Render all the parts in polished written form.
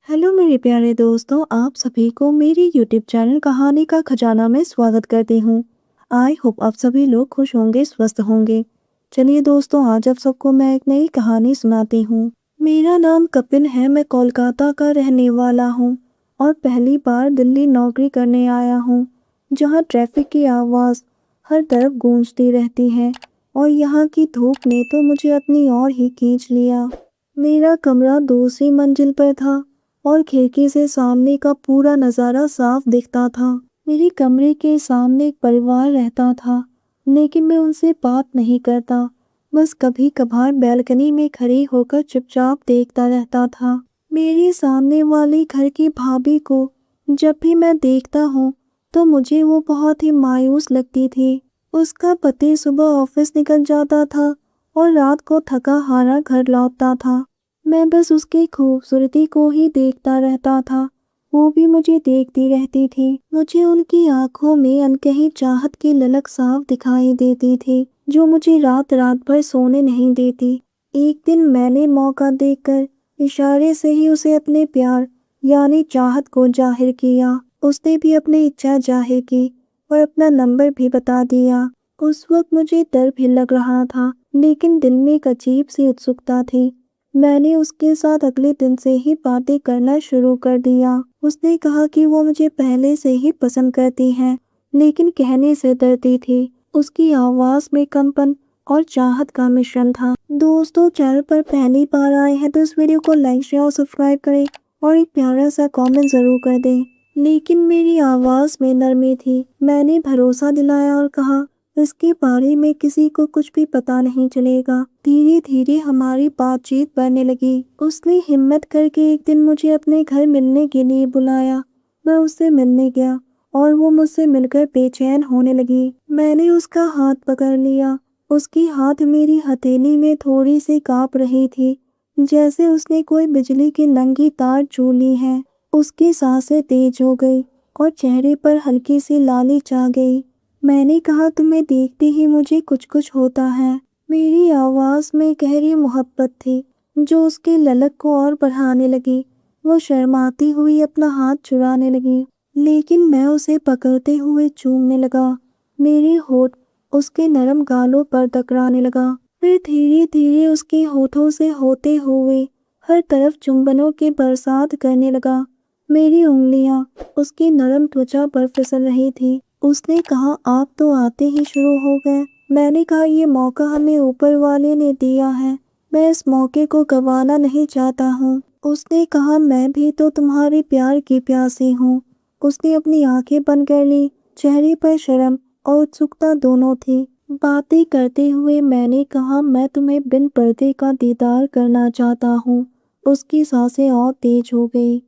Hello मेरे प्यारे दोस्तों, आप सभी को मेरे यूट्यूब चैनल कहानी का खजाना में स्वागत करती हूँ। आई होप आप सभी लोग खुश होंगे, स्वस्थ होंगे। चलिए दोस्तों, आज आप सबको मैं एक नई कहानी सुनाती हूँ। मेरा नाम कपिल है, मैं कोलकाता का रहने वाला हूँ और पहली बार दिल्ली नौकरी करने आया हूँ, जहाँ ट्रैफिक की आवाज़ हर तरफ गूंजती रहती है और यहाँ की धूप ने तो मुझे अपनी ओर ही खींच लिया। मेरा कमरा दूसरी मंजिल पर था और खिड़की से सामने का पूरा नज़ारा साफ दिखता था। मेरे कमरे के सामने एक परिवार रहता था, लेकिन मैं उनसे बात नहीं करता। बस कभी कभार बैल्कनी में खड़ी होकर चुपचाप देखता रहता था। मेरे सामने वाले घर की भाभी को जब भी मैं देखता हूँ तो मुझे वो बहुत ही मायूस लगती थी। उसका पति सुबह ऑफिस निकल जाता था और रात को थका हारा घर लौटता था। मैं बस उसकी खूबसूरती को ही देखता रहता था। वो भी मुझे देखती रहती थी। मुझे उनकी आंखों में अनकही चाहत की ललक साफ दिखाई देती थी, जो मुझे रात रात भर सोने नहीं देती। एक दिन मैंने मौका देखकर इशारे से ही उसे अपने प्यार यानी चाहत को जाहिर किया। उसने भी अपनी इच्छा जाहिर की और अपना नंबर भी बता दिया। उस वक्त मुझे डर भी लग रहा था, लेकिन दिल में एक अजीब सी उत्सुकता थी। मैंने उसके साथ अगले दिन से ही बातें करना शुरू कर दिया। उसने कहा कि वो मुझे पहले से ही पसंद करती है, लेकिन कहने से डरती थी। उसकी आवाज़ में कंपन और चाहत का मिश्रण था। दोस्तों, चैनल पर पहली बार आए हैं तो इस वीडियो को लाइक शेयर और सब्सक्राइब करें और एक प्यारा सा कमेंट ज़रूर कर दें। लेकिन मेरी आवाज़ में नरमी थी। मैंने भरोसा दिलाया और कहा, इसके बारे में किसी को कुछ भी पता नहीं चलेगा। धीरे धीरे हमारी बातचीत बढ़ने लगी। उसने हिम्मत करके एक दिन मुझे अपने घर मिलने के लिए बुलाया। मैं उससे मिलने गया और वो मुझसे मिलकर बेचैन होने लगी। मैंने उसका हाथ पकड़ लिया। उसकी हाथ मेरी हथेली में थोड़ी सी कांप रही थी, जैसे उसने कोई बिजली की नंगी तार छू ली है। उसकी सांसें तेज हो गई और चेहरे पर हल्की सी लाली छा गई। मैंने कहा, तुम्हें देखते ही मुझे कुछ कुछ होता है। मेरी आवाज़ में गहरी मोहब्बत थी, जो उसकी ललक को और बढ़ाने लगी। वो शर्माती हुई अपना हाथ छुड़ाने लगी, लेकिन मैं उसे पकड़ते हुए चूमने लगा। मेरे होठ उसके नरम गालों पर टकराने लगा। फिर धीरे धीरे उसके होठों से होते हुए हर तरफ चुंबनों की बरसात करने लगा। मेरी उंगलियां उसकी नरम त्वचा पर फिसल रही थी। उसने कहा, आप तो आते ही शुरू हो गए। मैंने कहा, ये मौका हमें ऊपर वाले ने दिया है, मैं इस मौके को गंवाना नहीं चाहता हूँ। उसने कहा, मैं भी तो तुम्हारे प्यार की प्यासी हूँ। उसने अपनी आंखें बंद कर ली। चेहरे पर शर्म और उत्सुकता दोनों थी। बातें करते हुए मैंने कहा, मैं तुम्हें बिन पर्दे का दीदार करना चाहता हूँ। उसकी सांसें और तेज हो गई।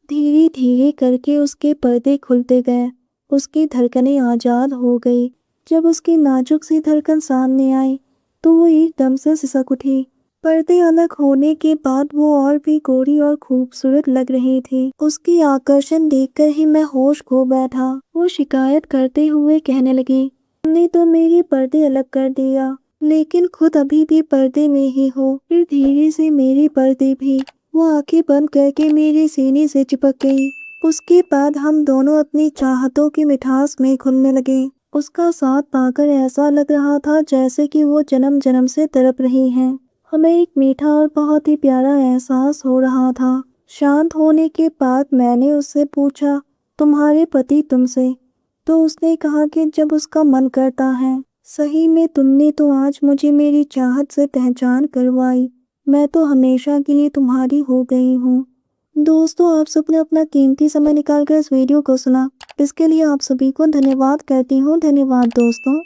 धीरे धीरे करके उसके पर्दे खुलते गए। उसकी धड़कनें आज़ाद हो गई। जब उसकी नाजुक सी धड़कन सामने आई तो वो एकदम से सिसक उठी। पर्दे अलग होने के बाद वो और भी गोरी और खूबसूरत लग रही थी। उसकी आकर्षण देखकर ही मैं होश खो बैठा। वो शिकायत करते हुए कहने लगी, तुमने तो मेरे पर्दे अलग कर दिया, लेकिन खुद अभी भी पर्दे में ही हो। फिर धीरे से मेरे पर्दे भी। वो आंखें बंद करके मेरे सीने से चिपक गई। उसके बाद हम दोनों अपनी चाहतों की मिठास में घुलने लगे। उसका साथ पाकर ऐसा लग रहा था जैसे कि वो जन्म जन्म से तड़प रही हैं। हमें एक मीठा और बहुत ही प्यारा एहसास हो रहा था। शांत होने के बाद मैंने उससे पूछा, तुम्हारे पति तुमसे? तो उसने कहा कि जब उसका मन करता है। सही में तुमने तो आज मुझे मेरी चाहत से पहचान करवाई। मैं तो हमेशा के लिए तुम्हारी हो गई हूँ। दोस्तों, आप सबने अपना कीमती समय निकालकर इस वीडियो को सुना, इसके लिए आप सभी को धन्यवाद कहती हूँ। धन्यवाद दोस्तों।